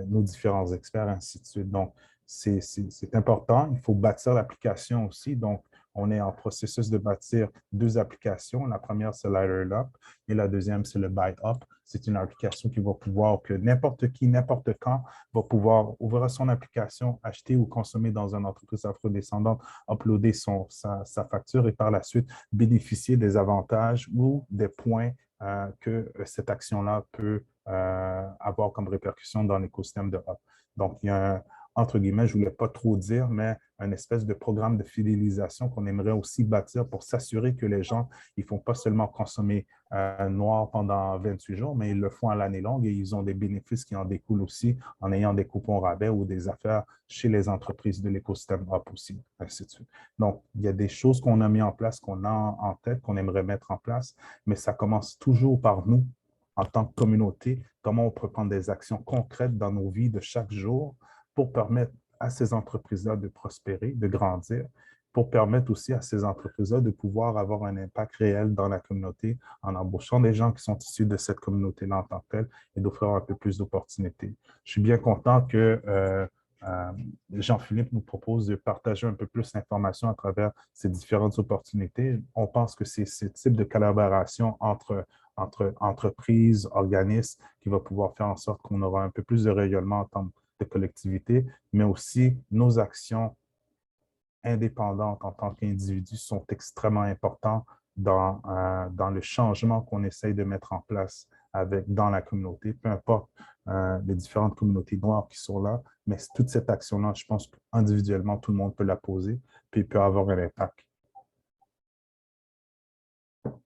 nos différents experts, ainsi de suite. Donc, c'est important. Il faut bâtir l'application aussi. Donc, on est en processus de bâtir deux applications. La première, c'est LighterUp et la deuxième, c'est le BuyUp. C'est une application qui va pouvoir, que n'importe qui, n'importe quand, va pouvoir ouvrir son application, acheter ou consommer dans une entreprise afrodescendante, uploader sa facture et par la suite bénéficier des avantages ou des points que cette action-là peut avoir comme répercussion dans l'écosystème de Up. Donc, il y a un, entre guillemets, je ne voulais pas trop dire, mais un espèce de programme de fidélisation qu'on aimerait aussi bâtir pour s'assurer que les gens, ils ne font pas seulement consommer noir pendant 28 jours, mais ils le font à l'année longue et ils ont des bénéfices qui en découlent aussi en ayant des coupons rabais ou des affaires chez les entreprises de l'écosystème Up aussi, ainsi de suite. Donc, il y a des choses qu'on a mis en place, qu'on a en tête, qu'on aimerait mettre en place, mais ça commence toujours par nous, en tant que communauté, comment on peut prendre des actions concrètes dans nos vies de chaque jour pour permettre à ces entreprises-là de prospérer, de grandir, pour permettre aussi à ces entreprises-là de pouvoir avoir un impact réel dans la communauté en embauchant des gens qui sont issus de cette communauté-là en tant que telle et d'offrir un peu plus d'opportunités. Je suis bien content que Jean-Philippe nous propose de partager un peu plus d'informations à travers ces différentes opportunités. On pense que c'est ce type de collaboration entre entreprises, organismes, qui va pouvoir faire en sorte qu'on aura un peu plus de rayonnement en termes de collectivité, mais aussi nos actions indépendantes en tant qu'individus sont extrêmement importantes dans le changement qu'on essaye de mettre en place dans la communauté, peu importe les différentes communautés noires qui sont là, mais toute cette action-là, je pense qu'individuellement, tout le monde peut la poser, puis il peut avoir un impact. Je ne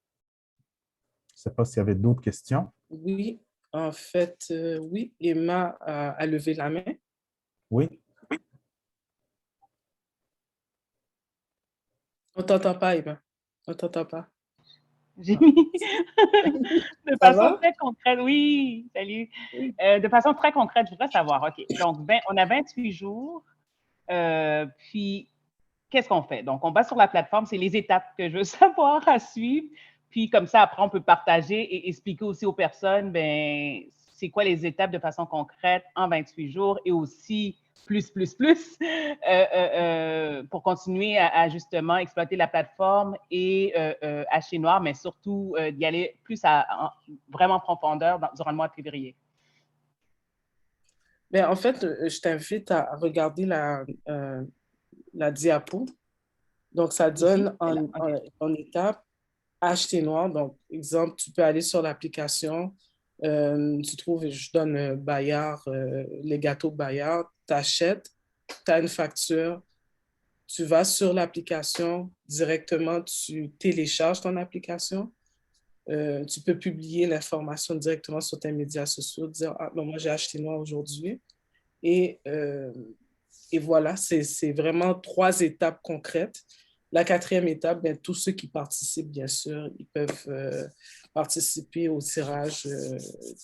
sais pas s'il y avait d'autres questions. Oui, en fait, oui, Emma a levé la main. Oui. On ne t'entend pas, Emma. On ne t'entend pas. J'ai mis de façon très concrète. Oui, salut. Oui. De façon très concrète, je voudrais savoir, OK, donc on a 28 jours, puis qu'est-ce qu'on fait? Donc, on va sur la plateforme, c'est les étapes que je veux savoir à suivre, puis comme ça, après, on peut partager et expliquer aussi aux personnes, ben, c'est quoi les étapes de façon concrète en 28 jours et aussi plus, pour continuer à justement exploiter la plateforme et acheter noir, mais surtout d'y aller plus vraiment en profondeur durant le mois de février. Bien, en fait, je t'invite à regarder la diapo. Donc, ça donne en étape acheter noir. Donc, exemple, tu peux aller sur l'application, tu trouves, je donne Bayard, les gâteaux Bayard, tu achètes, tu as une facture, tu vas sur l'application, directement, tu télécharges ton application. Tu peux publier l'information directement sur tes médias sociaux, dire « Ah, non, moi, j'ai acheté noir aujourd'hui. » Et voilà, c'est vraiment 3 étapes concrètes. La 4e étape, bien, tous ceux qui participent, bien sûr, ils peuvent participer au tirage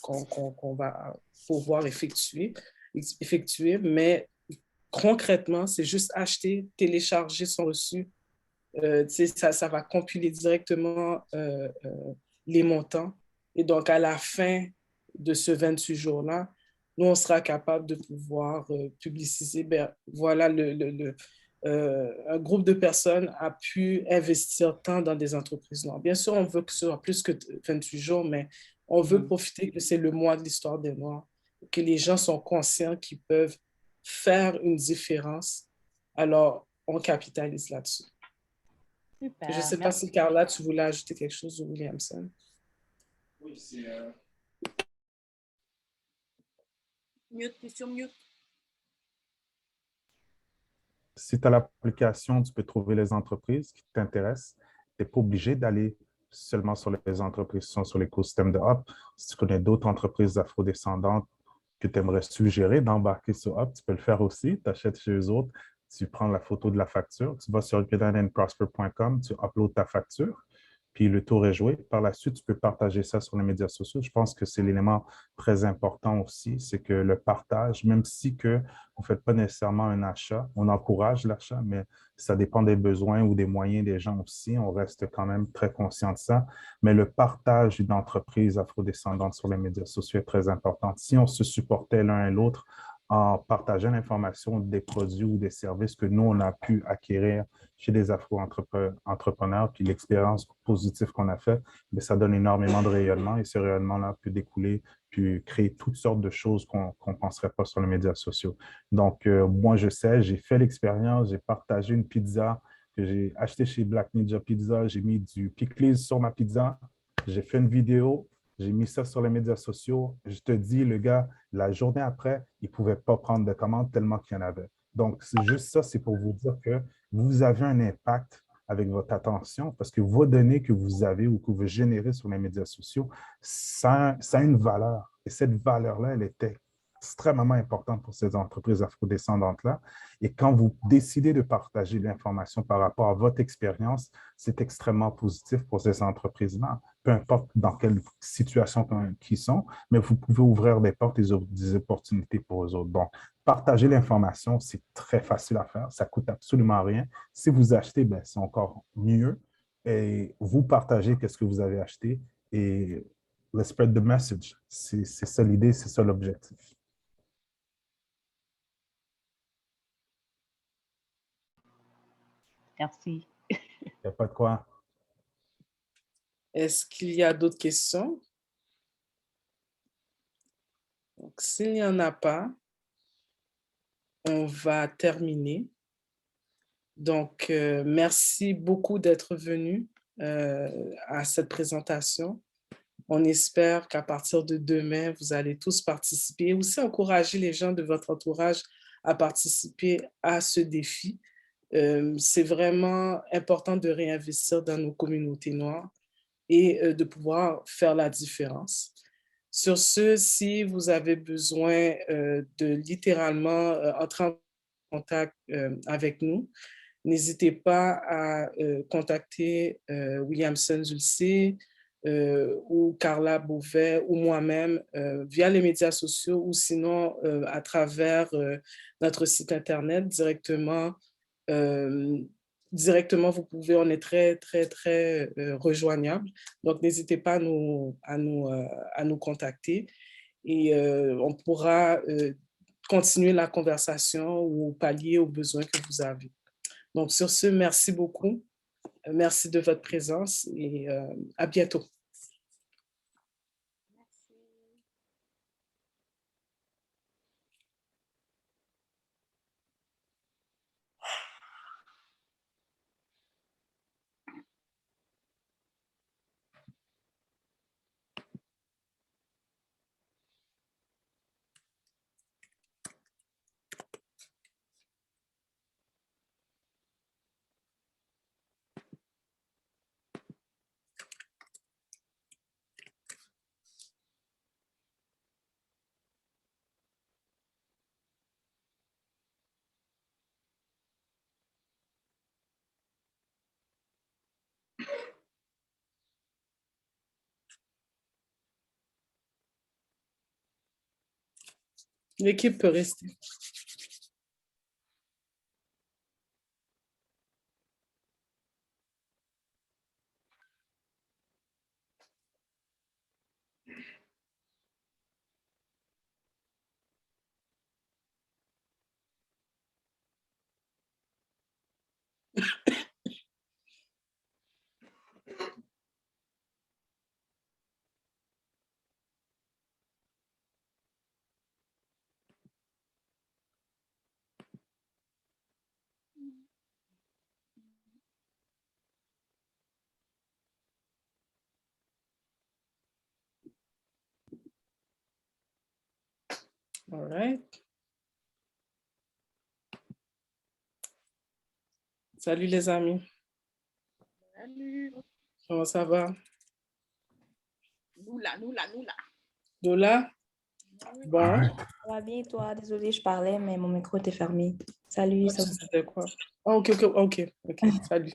qu'on va pouvoir effectuer, mais concrètement, c'est juste acheter, télécharger son reçu. Ça va compiler directement les montants. Et donc, à la fin de ce 28 jours-là, nous, on sera capable de pouvoir publiciser, ben, voilà, un groupe de personnes a pu investir tant dans des entreprises noires. Bien sûr, on veut que ce soit plus que 28 jours, mais on veut profiter que c'est le mois de l'histoire des Noirs, que les gens sont conscients qu'ils peuvent faire une différence. Alors, on capitalise là-dessus. Super, Je ne sais pas merci. si, Carla, tu voulais ajouter quelque chose ou Williamson. Oui, c'est... Mute, question mute. Si tu as l'application, tu peux trouver les entreprises qui t'intéressent. Tu n'es pas obligé d'aller seulement sur les entreprises qui sont sur l'écosystème de Hop. Si tu connais d'autres entreprises afrodescendantes que tu aimerais suggérer d'embarquer sur Hop, tu peux le faire aussi. Tu achètes chez eux autres, tu prends la photo de la facture, tu vas sur goodandprosper.com, tu uploads ta facture, puis le tour est joué. Par la suite, tu peux partager ça sur les médias sociaux. Je pense que c'est l'élément très important aussi, c'est que le partage, même si que vous ne faites pas nécessairement un achat, on encourage l'achat, mais ça dépend des besoins ou des moyens des gens aussi. On reste quand même très conscient de ça. Mais le partage d'une entreprise afrodescendante sur les médias sociaux est très important. Si on se supportait l'un et l'autre en partageant l'information des produits ou des services que nous, on a pu acquérir chez des afro-entrepreneurs, puis l'expérience positive qu'on a faite, ça donne énormément de rayonnement et ce rayonnement-là peut découler, puis créer toutes sortes de choses qu'on ne penserait pas sur les médias sociaux. Donc, moi, je sais, j'ai fait l'expérience, j'ai partagé une pizza que j'ai achetée chez Black Ninja Pizza, j'ai mis du pickles sur ma pizza, j'ai fait une vidéo, j'ai mis ça sur les médias sociaux. Je te dis, le gars, la journée après, il ne pouvait pas prendre de commandes tellement qu'il y en avait. Donc, c'est juste ça, c'est pour vous dire que vous avez un impact avec votre attention parce que vos données que vous avez ou que vous générez sur les médias sociaux, ça a une valeur. Et cette valeur-là, elle était extrêmement importante pour ces entreprises afrodescendantes-là. Et quand vous décidez de partager l'information par rapport à votre expérience, c'est extrêmement positif pour ces entreprises-là, peu importe dans quelle situation ils sont, mais vous pouvez ouvrir des portes et des opportunités pour eux autres. Donc, partager l'information, c'est très facile à faire, ça ne coûte absolument rien. Si vous achetez, ben, c'est encore mieux. Et vous partagez ce que vous avez acheté et let's spread the message. C'est ça l'idée, c'est ça l'objectif. Merci. Il n'y a pas de quoi. Est-ce qu'il y a d'autres questions? Donc, s'il n'y en a pas, on va terminer. Donc, merci beaucoup d'être venu à cette présentation. On espère qu'à partir de demain, vous allez tous participer. Aussi, encourager les gens de votre entourage à participer à ce défi. C'est vraiment important de réinvestir dans nos communautés noires et de pouvoir faire la différence. Sur ce, si vous avez besoin de littéralement entrer en contact avec nous, n'hésitez pas à contacter Williamson Zulcé ou Carla Beauvais ou moi-même via les médias sociaux ou sinon à travers notre site Internet directement. Directement, vous pouvez, on est très, très, très rejoignable. Donc, n'hésitez pas à nous contacter et on pourra continuer la conversation ou pallier aux besoins que vous avez. Donc, sur ce, merci beaucoup. Merci de votre présence et à bientôt. L'équipe peut rester. All right. Salut les amis. Salut. Comment ça va? Nous là. Dola? Bon. Alright. Ça va bien, toi? Désolée, je parlais, mais mon micro était fermé. Salut, ça va? C'était quoi? Ah, ok. Salut.